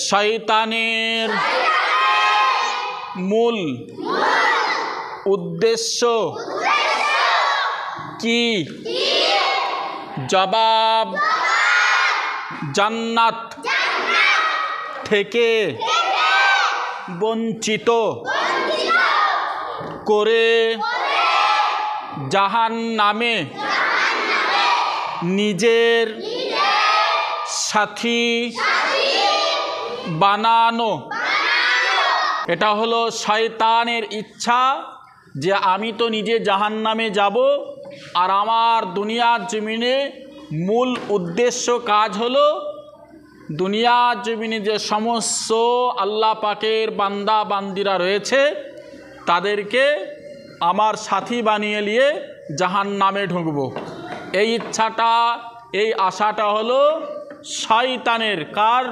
শয়তানের মূল উদ্দেশ্য কি? জবাব, জান্নাত থেকে বঞ্চিত করে জাহান্নামে নিজের সাথী বানানো। এটা হলো শয়তানের ইচ্ছা যে আমি তো নিজে জাহান্নামে যাব, আর আমার দুনিয়ার জমিনে মূল উদ্দেশ্য কাজ হলো দুনিয়ার জমিনে যে সমস্ত আল্লাহ পাকের বান্দা বান্দিরা রয়েছে তাদেরকে আমার সাথী বানিয়ে নিয়ে জাহান্নামে ঢুকবো। এই ইচ্ছাটা, এই আশাটা হলো শয়তানের। কার?